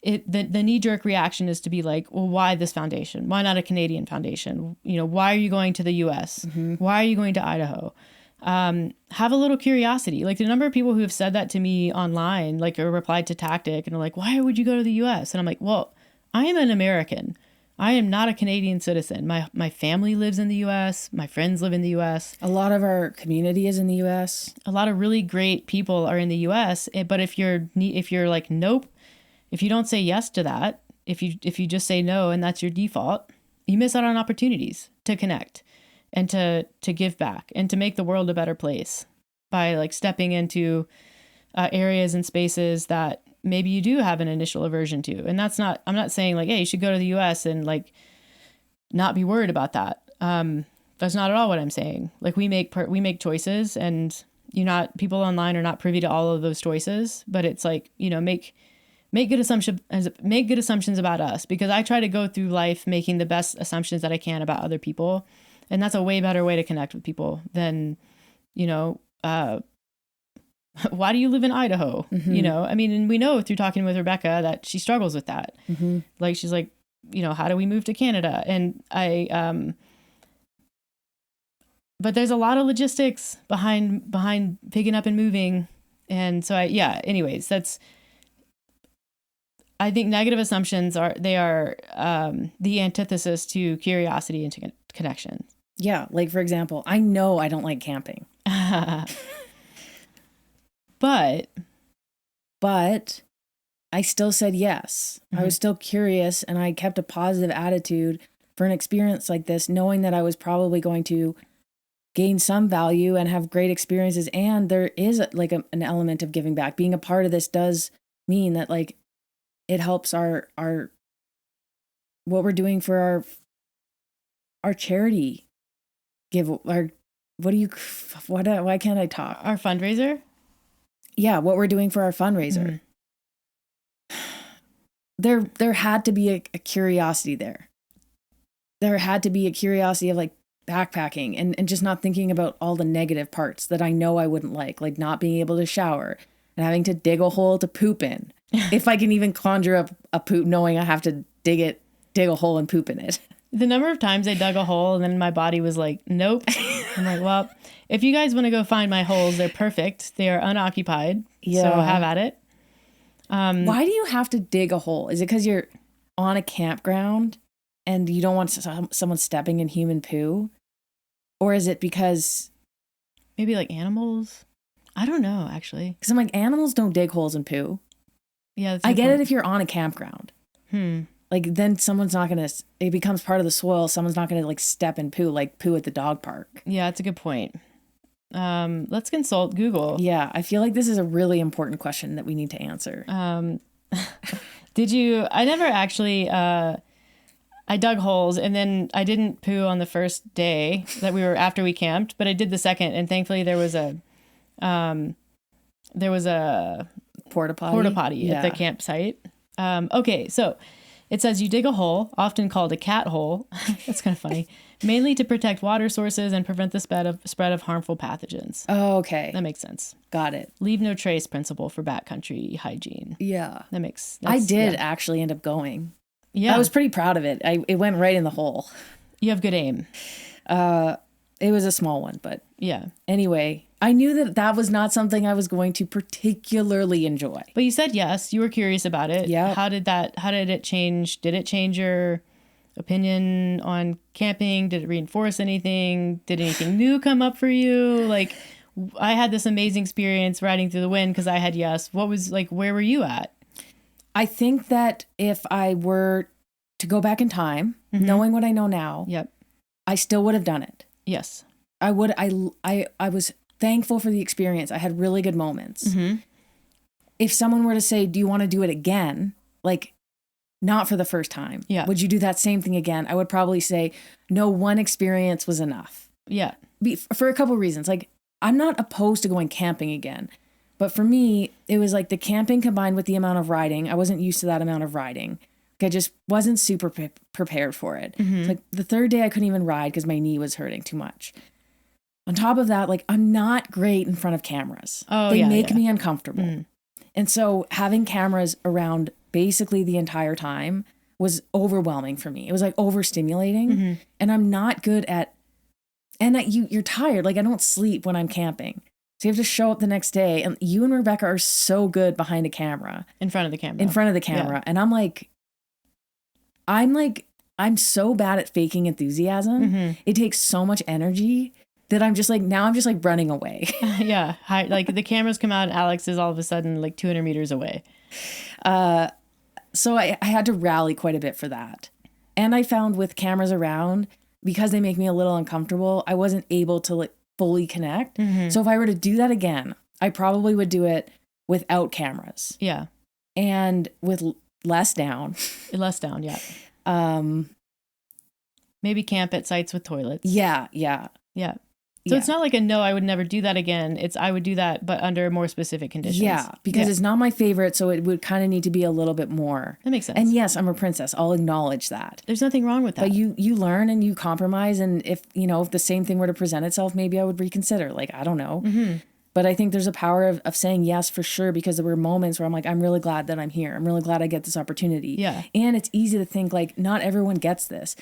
The knee-jerk reaction is to be like, well, why this foundation? Why not a Canadian foundation? You know, why are you going to the US? Mm-hmm. Why are you going to Idaho? Have a little curiosity. Like, the number of people who have said that to me online, like, or replied to Tactic and are like, why would you go to the US? And I'm like, well, I am an American. I am not a Canadian citizen. My family lives in the US. My friends live in the US. A lot of our community is in the US. A lot of really great people are in the US. But if you're like, nope, if you don't say yes to that, if you just say no and that's your default, you miss out on opportunities to connect and to give back and to make the world a better place by, like, stepping into areas and spaces that maybe you do have an initial aversion to. And I'm not saying, like, hey, you should go to the US and, like, not be worried about that. That's not at all what I'm saying. Like, we make choices, and people online are not privy to all of those choices, but it's like, you know, make good assumptions about us, because I try to go through life making the best assumptions that I can about other people. And that's a way better way to connect with people than, you know, why do you live in Idaho? Mm-hmm. You know, I mean, and we know through talking with Rebecca that she struggles with that. Mm-hmm. Like, she's like, you know, how do we move to Canada? And but there's a lot of logistics behind picking up and moving. And so anyways, I think negative assumptions are the antithesis to curiosity and to connection. Yeah. Like, for example, I know I don't like camping. But I still said yes. Mm-hmm. I was still curious, and I kept a positive attitude for an experience like this, knowing that I was probably going to gain some value and have great experiences. And there is like an element of giving back. Being a part of this does mean that, like, it helps our what we're doing for our charity why can't I talk? Our fundraiser? Yeah, what we're doing for our fundraiser. Mm-hmm. There had to be a curiosity there. There had to be a curiosity of, like, backpacking and just not thinking about all the negative parts that I know I wouldn't like not being able to shower and having to dig a hole to poop in. If I can even conjure up a poop, knowing I have to dig a hole and poop in it. The number of times I dug a hole and then my body was like, nope. I'm like, well, if you guys want to go find my holes, they're perfect. They are unoccupied. Yeah. So have at it. Why do you have to dig a hole? Is it because you're on a campground and you don't want someone stepping in human poo? Or is it because... maybe like animals? I don't know, actually. Because I'm like, animals don't dig holes and poo. Yeah, I get it if you're on a campground. Like, then someone's not going to... it becomes part of the soil. Someone's not going to, like, step in poo, like poo at the dog park. Yeah, that's a good point. Let's consult Google. Yeah, I feel like this is a really important question that we need to answer. Did you... I never actually... I dug holes, and then I didn't poo on the first day that after we camped, but I did the second, and thankfully there was a porta potty at the campsite. Okay, so it says you dig a hole, often called a cat hole. That's kind of funny. Mainly to protect water sources and prevent the spread of harmful pathogens. Oh, okay. That makes sense. Got it. Leave no trace principle for backcountry hygiene. Yeah. I did actually end up going. Yeah. I was pretty proud of it. It went right in the hole. You have good aim. It It was a small one, but yeah. Anyway, I knew that that was not something I was going to particularly enjoy. But you said yes. You were curious about it. Yeah. How did it change? Did it change your opinion on camping? Did it reinforce anything? Did anything new come up for you? Like, I had this amazing experience riding through the wind because I had yes. What was like, where were you at? I think that if I were to go back in time, knowing what I know now, Yep. I still would have done it. Yes. I would. I was thankful for the experience. I had really good moments. Mm-hmm. If someone were to say, do you want to do it again? Like, not for the first time. Yeah. Would you do that same thing again? I would probably say, no, one experience was enough. Yeah. For a couple of reasons. Like, I'm not opposed to going camping again. But for me, it was like the camping combined with the amount of riding. I wasn't used to that amount of riding. I just wasn't super prepared for it. It's like the third day I couldn't even ride because my knee was hurting too much. On top of that, like, I'm not great in front of cameras. Oh, they yeah, make yeah. me uncomfortable. And so having cameras around basically the entire time was overwhelming for me. It was like overstimulating. And I'm not good at, and that you're tired. Like, I don't sleep when I'm camping. So you have to show up the next day. And you and Rebecca are so good behind a camera. In front of the camera. In front of the camera. Yeah. And I'm so bad at faking enthusiasm. It takes so much energy that I'm just like running away. Yeah. Like the cameras come out and Alex is all of a sudden like 200 meters away. So I had to rally quite a bit for that. And I found with cameras around, because they make me a little uncomfortable, I wasn't able to like fully connect. So if I were to do that again, I probably would do it without cameras. Yeah. And with less down. Less down, yeah. Maybe camp at sites with toilets. Yeah. So it's not like a no, I would never do that again. It's I would do that, but under more specific conditions. Yeah, because it's not my favorite, so it would kind of need to be a little bit more. That makes sense. And yes, I'm a princess. I'll acknowledge that. There's nothing wrong with that. But you learn and you compromise, and if the same thing were to present itself, maybe I would reconsider. Like, I don't know. But I think there's a power of saying yes for sure, because there were moments where I'm like, I'm really glad that I'm here. I'm really glad I get this opportunity. Yeah. And it's easy to think like not everyone gets this.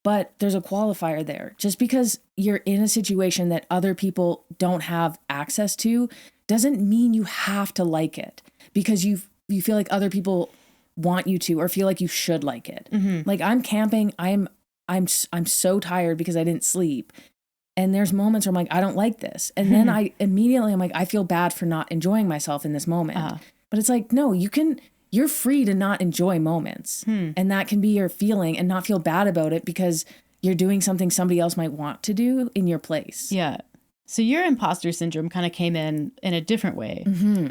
But there's a qualifier there. Just because you're in a situation that other people don't have access to doesn't mean you have to like it, because you feel like other people want you to, or feel like you should like it. Like, I'm camping, I'm so tired because I didn't sleep. And there's moments where I'm like, I don't like this. And then I'm like, I feel bad for not enjoying myself in this moment. But it's like, no, you're free to not enjoy moments. And that can be your feeling, and not feel bad about it because you're doing something somebody else might want to do in your place. Yeah. So your imposter syndrome kind of came in a different way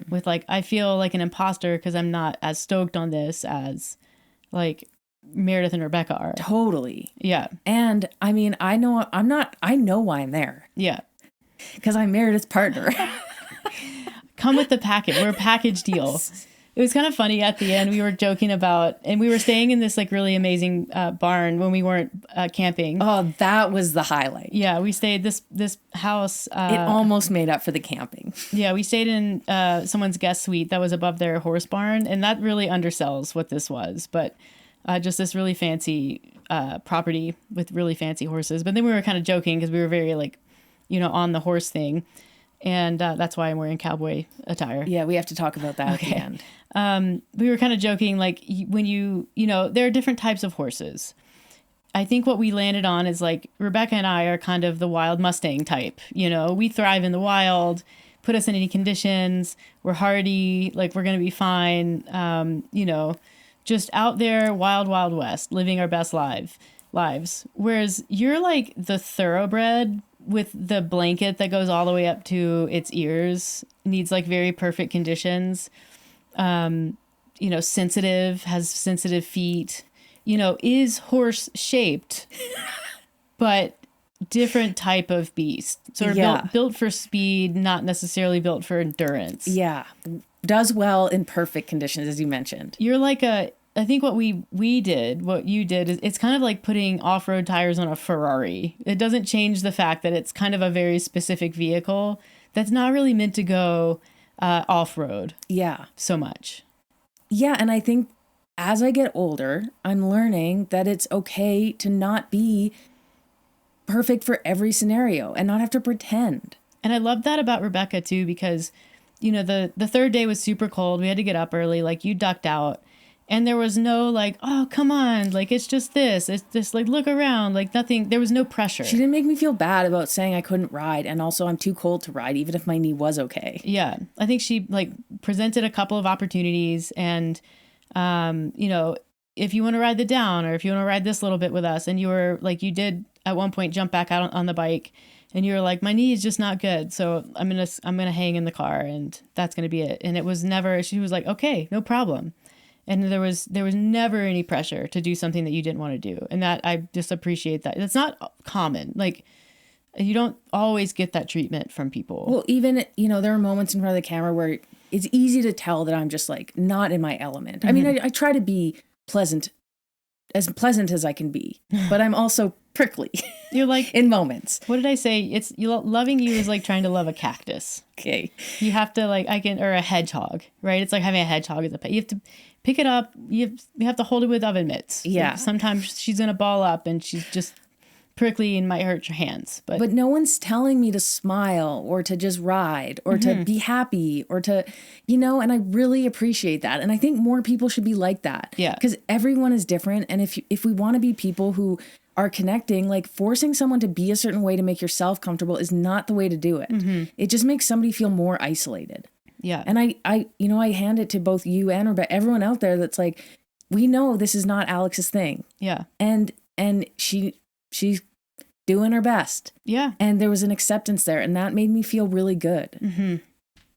with like, I feel like an imposter because I'm not as stoked on this as like Meredith and Rebecca are. Totally. Yeah. And I mean, I know why I'm there. Yeah. Because I'm Meredith's partner. Come with the packet. We're a package deal. It was kind of funny at the end. We were joking about, and we were staying in this like really amazing barn when we weren't camping. Oh, that was the highlight. Yeah, we stayed this house. It almost made up for the camping. Yeah, we stayed in someone's guest suite that was above their horse barn, and that really undersells what this was. But just this really fancy property with really fancy horses. But then we were kind of joking because we were very like, on the horse thing. And that's why I'm wearing cowboy attire. Yeah, we have to talk about that at the end. We were kind of joking, like when there are different types of horses. I think what we landed on is like Rebecca and I are kind of the wild Mustang type. We thrive in the wild, put us in any conditions. We're hardy, like we're going to be fine. Just out there, wild, wild west, living our best lives. Whereas you're like the thoroughbred with the blanket that goes all the way up to its ears, needs like very perfect conditions. Sensitive, has sensitive feet, is horse shaped, but different type of beast. Sort of built for speed, not necessarily built for endurance. Yeah. Does well in perfect conditions, as you mentioned. You're like I think what you did is it's kind of like putting off-road tires on a Ferrari. It doesn't change the fact that it's kind of a very specific vehicle that's not really meant to go off-road. Yeah. So much. Yeah. And I think as I get older, I'm learning that it's okay to not be perfect for every scenario and not have to pretend. And I love that about Rebecca too, because, you know, the third day was super cold. We had to get up early. Like, you ducked out. And there was no like, oh, come on, like, it's just this. It's just like, look around, like nothing. There was no pressure. She didn't make me feel bad about saying I couldn't ride. And also, I'm too cold to ride, even if my knee was okay. Yeah. I think she like presented a couple of opportunities. And, you know, if you want to ride the down, or if you want to ride this little bit with us, and you were like, you did at one point jump back out on the bike, and you were like, my knee is just not good, so I'm gonna hang in the car, and that's gonna be it. And it was never. She was like, okay, no problem. And there was never any pressure to do something that you didn't want to do. And that, I just appreciate that. It's not common. Like, you don't always get that treatment from people. Well, even, you know, there are moments in front of the camera where it's easy to tell that I'm just like not in my element. I mean, I try to be pleasant as I can be, but I'm also prickly. You're like, in moments. What did I say? Loving you is like trying to love a cactus. Okay. You have to or a hedgehog, right? It's like having a hedgehog as a pet. You have to pick it up. You have to hold it with oven mitts. Yeah. Like, sometimes she's going to ball up and she's just prickly and might hurt your hands. But no one's telling me to smile or to just ride or to be happy or to, you know, and I really appreciate that. And I think more people should be like that. Yeah. Because everyone is different. And if we want to be people who are connecting, like, forcing someone to be a certain way to make yourself comfortable is not the way to do it. It just makes somebody feel more isolated. Yeah. And I hand it to both you and Rebecca, everyone out there that's like, we know this is not Alex's thing. Yeah. And she's doing her best. Yeah. And there was an acceptance there, and that made me feel really good.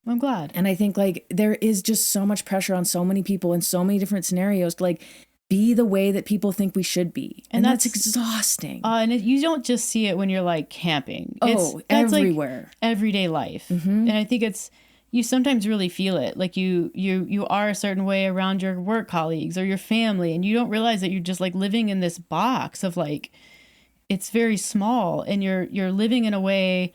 I'm glad. And I think, like, there is just so much pressure on so many people in so many different scenarios to, like, be the way that people think we should be. And that's exhausting. And you don't just see it when you're like camping. That's everywhere. Like everyday life. And I think you sometimes really feel it. Like you are a certain way around your work colleagues or your family, and you don't realize that you're just like living in this box of like, it's very small, and you're living in a way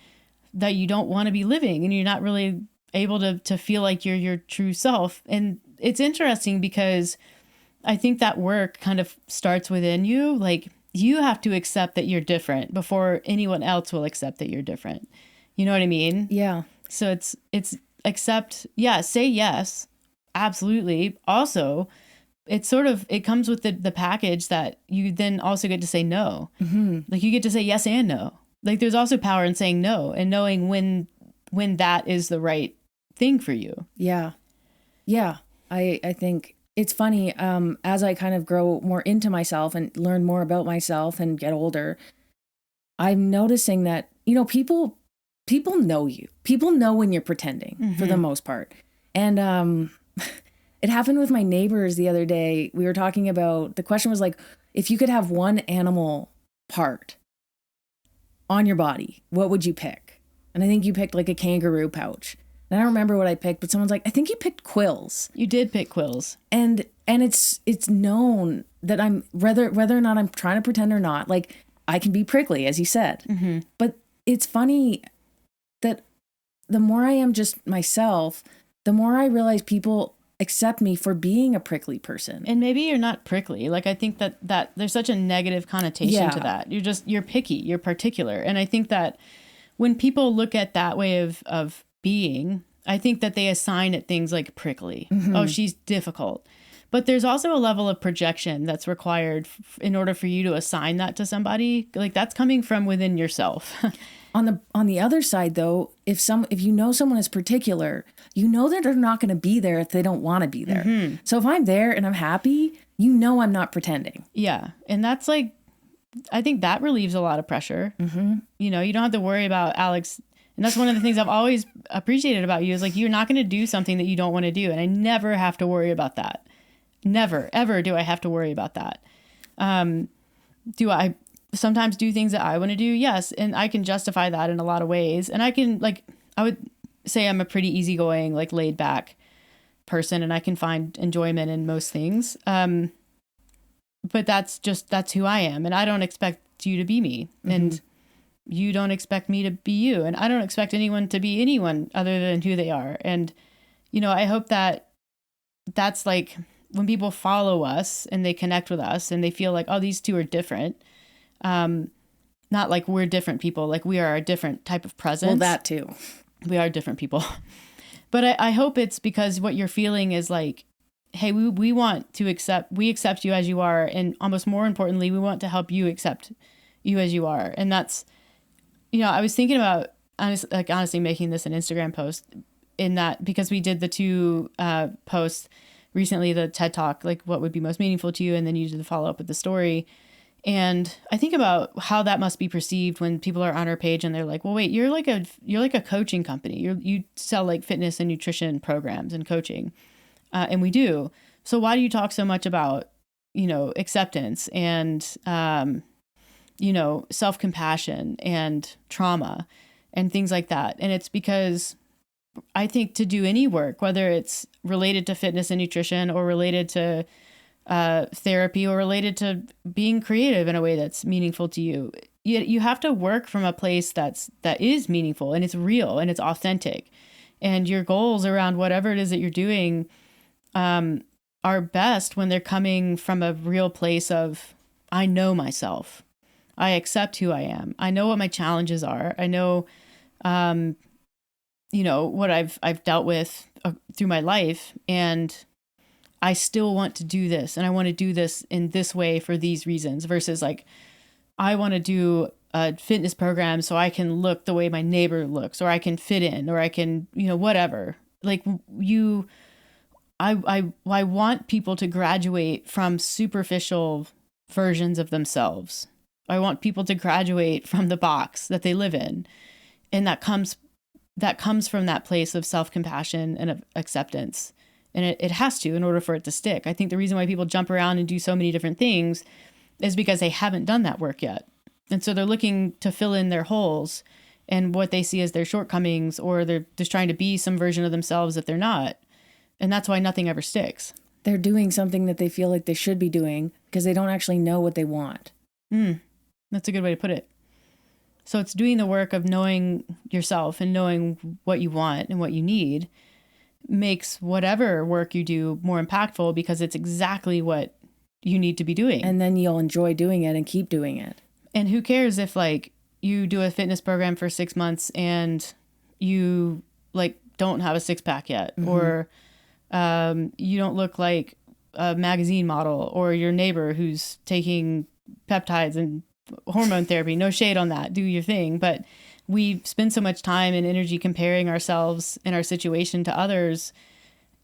that you don't want to be living, and you're not really able to feel like you're your true self. And it's interesting because I think that work kind of starts within you. Like, you have to accept that you're different before anyone else will accept that you're different. You know what I mean? Yeah. So it's accept, say yes, absolutely. Also, it comes with the package that you then also get to say no. Like, you get to say yes and no. Like, there's also power in saying no and knowing when that is the right thing for you. Yeah. Yeah. I think it's funny, as I kind of grow more into myself and learn more about myself and get older, I'm noticing that, you know, people know you. People know when you're pretending for the most part. And it happened with my neighbors the other day. We were talking about, the question was like, if you could have one animal part on your body, what would you pick? And I think you picked like a kangaroo pouch. And I don't remember what I picked, but someone's like, I think you picked quills. You did pick quills. And it's known that I'm, whether or not I'm trying to pretend or not, like, I can be prickly, as you said. But it's funny that the more I am just myself, the more I realize people accept me for being a prickly person. And maybe you're not prickly. Like, I think that there's such a negative connotation to that. You're picky, you're particular. And I think that when people look at that way of being, I think that they assign it things like prickly. Oh, she's difficult. But there's also a level of projection that's required in order for you to assign that to somebody. Like, that's coming from within yourself. On the other side, though, if you know someone is particular, you know that they're not going to be there if they don't want to be there. So if I'm there and I'm happy, you know I'm not pretending. Yeah. And that's like, I think that relieves a lot of pressure. You know, you don't have to worry about Alex. And that's one of the things I've always appreciated about you is like, you're not going to do something that you don't want to do. And I never have to worry about that. Never, ever do I have to worry about that. Do I sometimes do things that I want to do? Yes. And I can justify that in a lot of ways. And I can, like, I would say I'm a pretty easygoing, like, laid back person, and I can find enjoyment in most things. But that's who I am. And I don't expect you to be me. And you don't expect me to be you. And I don't expect anyone to be anyone other than who they are. And, you know, I hope that that's like when people follow us and they connect with us and they feel like, oh, these two are different. not like we're different people, like we are a different type of presence. Well, that too. We are different people. But I hope it's because what you're feeling is like, hey, we want to accept you as you are. And almost more importantly, we want to help you accept you as you are. And that's, I was thinking about honestly making this an Instagram post in that, because we did the 2 posts recently, the TED Talk, like what would be most meaningful to you. And then you did the follow up with the story. And I think about how that must be perceived when people are on our page and they're like, well, wait, you're like a coaching company. You sell like fitness and nutrition programs and coaching. And we do. So why do you talk so much about, acceptance and, self-compassion and trauma and things like that? And it's because I think to do any work, whether it's related to fitness and nutrition or related to therapy or related to being creative in a way that's meaningful to you, you have to work from a place that is meaningful and it's real and it's authentic, and your goals around whatever it is that you're doing are best when they're coming from a real place of, I know myself, I accept who I am, I know what my challenges are, I know what I've dealt with through my life, and I still want to do this, and I want to do this in this way for these reasons, versus like, I want to do a fitness program so I can look the way my neighbor looks, or I can fit in, or I can, whatever. Like I want people to graduate from superficial versions of themselves. I want people to graduate from the box that they live in. And that comes from that place of self-compassion and of acceptance. And it has to, in order for it to stick. I think the reason why people jump around and do so many different things is because they haven't done that work yet. And so they're looking to fill in their holes and what they see as their shortcomings, or they're just trying to be some version of themselves that they're not. And that's why nothing ever sticks. They're doing something that they feel like they should be doing because they don't actually know what they want. That's a good way to put it. So it's doing the work of knowing yourself and knowing what you want and what you need makes whatever work you do more impactful, because it's exactly what you need to be doing. And then you'll enjoy doing it and keep doing it. And who cares if like you do a fitness program for 6 months and you like don't have a 6-pack yet, or you don't look like a magazine model, or your neighbor who's taking peptides and hormone therapy. No shade on that. Do your thing. But we spend so much time and energy comparing ourselves and our situation to others,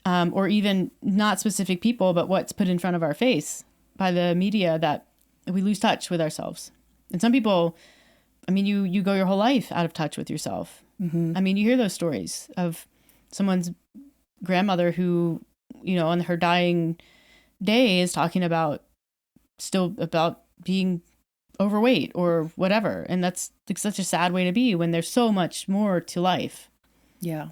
or even not specific people, but what's put in front of our face by the media, that we lose touch with ourselves. And some people, I mean, you go your whole life out of touch with yourself. I mean, you hear those stories of someone's grandmother who, on her dying day is talking about being overweight or whatever. And that's like such a sad way to be when there's so much more to life. Yeah.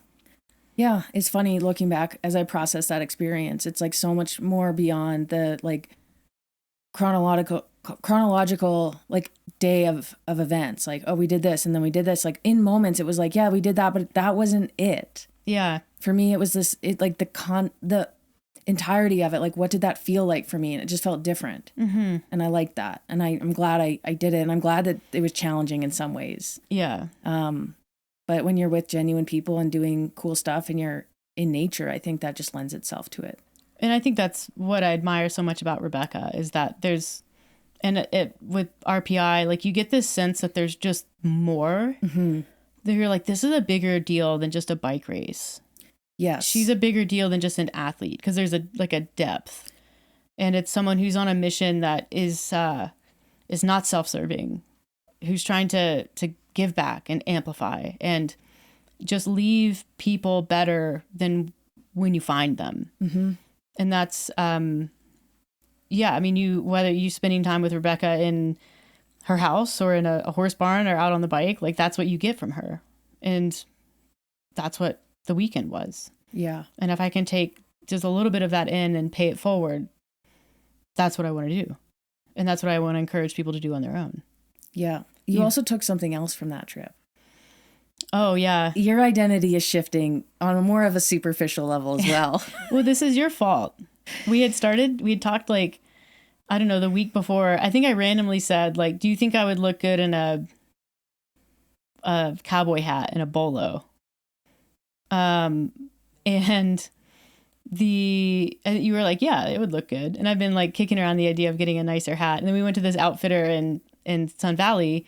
Yeah. It's funny looking back as I process that experience. It's like so much more beyond the like chronological like day of events. Like, oh, we did this and then we did this. Like in moments it was like, yeah, we did that, but that wasn't it. Yeah. For me, it was like the entirety of it. Like, what did that feel like for me? And it just felt different. And I liked that. And I'm glad I did it. And I'm glad that it was challenging in some ways. Yeah. But when you're with genuine people and doing cool stuff and you're in nature, I think that just lends itself to it. And I think that's what I admire so much about Rebecca, is that there's, and it with RPI, like you get this sense that there's just more. That you're like, this is a bigger deal than just a bike race. Yes. She's a bigger deal than just an athlete, because there's a depth, and it's someone who's on a mission that is not self-serving, who's trying to give back and amplify and just leave people better than when you find them. And that's, yeah, I mean, whether you spending time with Rebecca in her house or in a horse barn or out on the bike, like that's what you get from her. And that's what the weekend was. Yeah. And if I can take just a little bit of that in and pay it forward, that's what I want to do. And that's what I want to encourage people to do on their own. Yeah. You also took something else from that trip. Oh, yeah. Your identity is shifting on a more of a superficial level as well. Well, this is your fault. We had talked like I don't know, the week before, I think I randomly said, like, do you think I would look good in a cowboy hat and a bolo? And you were like, yeah, it would look good. And I've been like kicking around the idea of getting a nicer hat. And then we went to this outfitter in Sun Valley,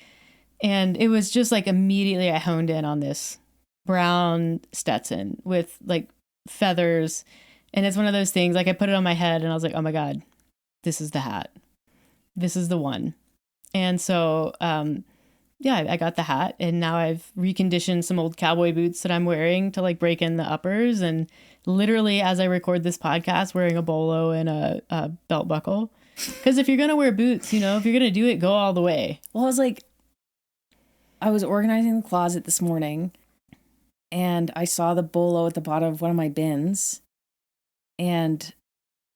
and it was just like immediately I honed in on this brown Stetson with like feathers. And it's one of those things, like I put it on my head and I was like, oh my God, this is the hat. This is the one. And so, yeah, I got the hat, and now I've reconditioned some old cowboy boots that I'm wearing to like break in the uppers. And literally as I record this podcast, wearing a bolo and a belt buckle. Because if you're going to wear boots, if you're going to do it, go all the way. Well, I was organizing the closet this morning, and I saw the bolo at the bottom of one of my bins, and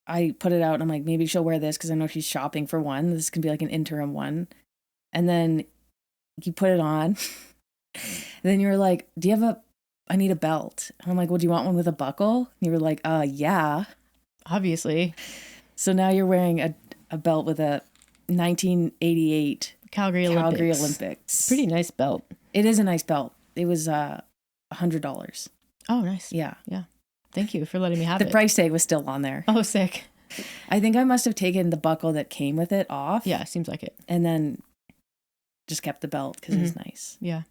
I put it out, and I'm like, maybe she'll wear this because I know she's shopping for one. This can be like an interim one. And then you put it on. And then you were like, I need a belt. And I'm like, well, do you want one with a buckle? And you were like, yeah. Obviously. So now you're wearing a belt with a 1988 Calgary Olympics. Pretty nice belt. It is a nice belt. It was $100. Oh, nice. Yeah. Yeah. Thank you for letting me have it. The price tag was still on there. Oh, sick. I think I must have taken the buckle that came with it off. Yeah, seems like it. And then just kept the belt because it was nice. Yeah.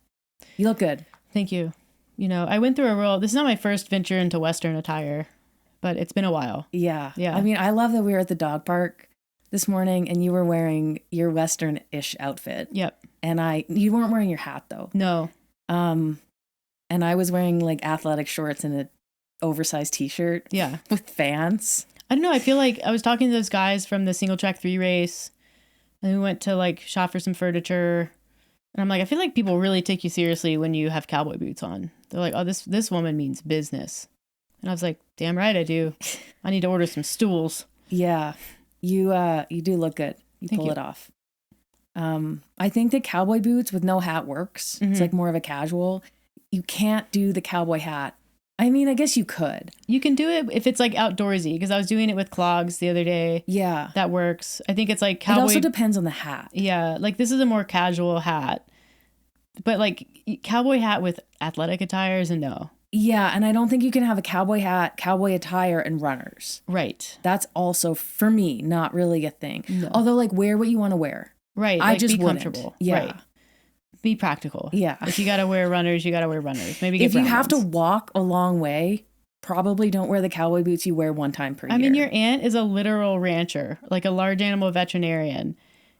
You look good. Thank you. I went through this is not my first venture into Western attire, but it's been a while. Yeah. Yeah. I mean, I love that we were at the dog park this morning and you were wearing your Western-ish outfit. Yep. And you weren't wearing your hat though. No. And I was wearing like athletic shorts and an oversized t-shirt. Yeah. With fans. I don't know. I feel like I was talking to those guys from the single track 3 race, and we went to like shop for some furniture. And I'm like, I feel like people really take you seriously when you have cowboy boots on. They're like, oh, this woman means business. And I was like, damn right I do. I need to order some stools. Yeah. You do look good. You pull it off. I think that cowboy boots with no hat works. It's like more of a casual. You can't do the cowboy hat. I mean, I guess you could. You can do it if it's like outdoorsy, because I was doing it with clogs the other day. Yeah. That works. I think it's like cowboy. It also depends on the hat. Yeah. Like this is a more casual hat. But like cowboy hat with athletic attire is a no. Yeah. And I don't think you can have a cowboy hat, cowboy attire, and runners. Right. That's also, for me, not really a thing. No. Although, like, wear what you want to wear. Right. I like, just be wouldn't. comfortable. Yeah. Right. Be practical. Yeah. If you got to wear runners, you got to wear runners. Maybe get if you brown have ones. to walk a long way, probably don't wear the cowboy boots you wear one time per year. I mean, your aunt is a literal rancher, like a large animal veterinarian,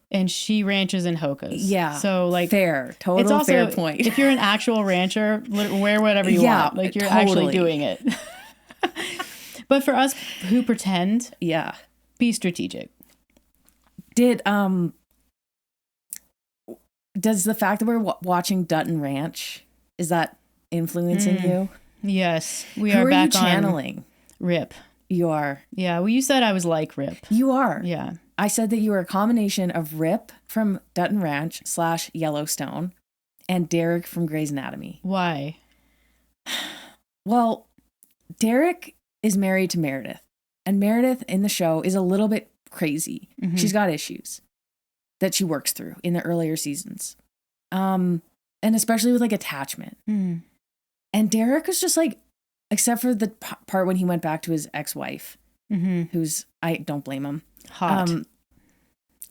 and she ranches in Hokas. Yeah. So like fair, total it's also, fair point. If you're an actual rancher, wear whatever you want. Like you're actually doing it. But for us who pretend, yeah, be strategic. Does the fact that we're watching Dutton Ranch, is that influencing you? Yes, we Who are back you channeling? On Rip. You are. Yeah, well, you said I was like Rip. You are. Yeah. I said that you were a combination of Rip from Dutton Ranch / Yellowstone and Derek from Grey's Anatomy. Why? Well, Derek is married to Meredith, and Meredith in the show is a little bit crazy. Mm-hmm. She's got issues that she works through in the earlier seasons. And especially with like attachment. Mm. And Derek was just like, except for the part when he went back to his ex-wife, who's, I don't blame him. Hot.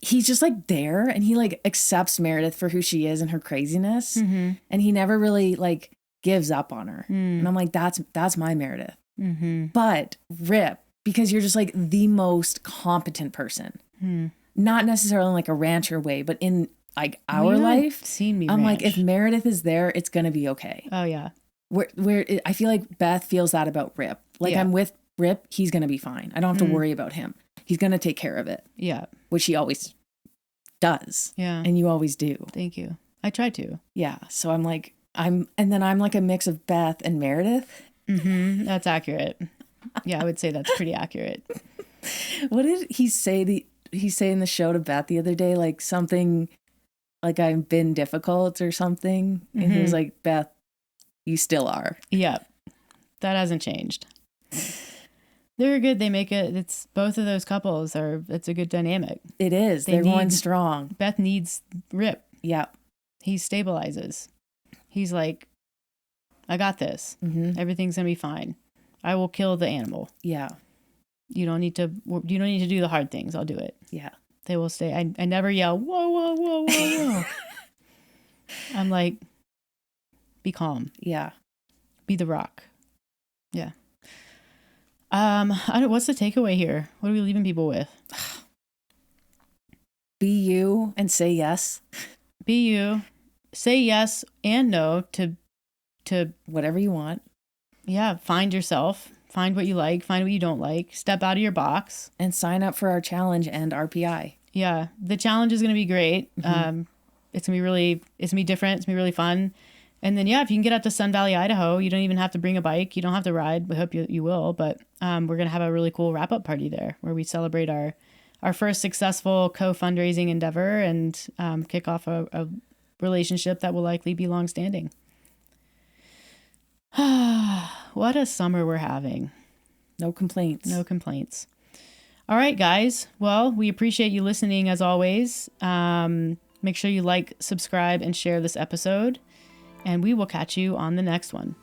He's just like there, and he like accepts Meredith for who she is and her craziness. Mm-hmm. And he never really like gives up on her. Mm. And I'm like, that's my Meredith. Mm-hmm. But Rip, because you're just like the most competent person. Mm. Not necessarily in like a rancher way, but in like our life, seen me I'm ranch. like, if Meredith is there, it's going to be okay. Oh yeah. Where I feel like Beth feels that about Rip. Like I'm with Rip, he's going to be fine. I don't have to worry about him. He's going to take care of it. Yeah. Which he always does. Yeah. And you always do. Thank you. I try to. Yeah. So I'm like, and then I'm like a mix of Beth and Meredith. Mm-hmm. That's accurate. Yeah, I would say that's pretty accurate. What did he say? He say in the show to Beth the other day, like something like I've been difficult or something. And he was like, Beth, you still are. Yeah. That hasn't changed. They're good. They make it. It's both of those couples are. It's a good dynamic. It is. They're going strong. Beth needs Rip. Yeah. He stabilizes. He's like, I got this. Mm-hmm. Everything's gonna be fine. I will kill the animal. Yeah. You don't need to do the hard things. I'll do it. Yeah. They will stay. I never yell, whoa, whoa, whoa, whoa, whoa. I'm like, be calm. Yeah. Be the rock. Yeah. What's the takeaway here? What are we leaving people with? Be you and say yes. Be you. Say yes and no to whatever you want. Yeah. Find yourself. Find what you like. Find what you don't like. Step out of your box. And sign up for our challenge and RPI. Yeah. The challenge is going to be great. Mm-hmm. It's going to be different. It's going to be really fun. And then, if you can get out to Sun Valley, Idaho, you don't even have to bring a bike. You don't have to ride. We hope you will. But we're going to have a really cool wrap-up party there where we celebrate our first successful co-fundraising endeavor and kick off a relationship that will likely be long-standing. What a summer we're having. No complaints. No complaints. All right, guys. Well, we appreciate you listening as always. Make sure you like, subscribe, and share this episode. And we will catch you on the next one.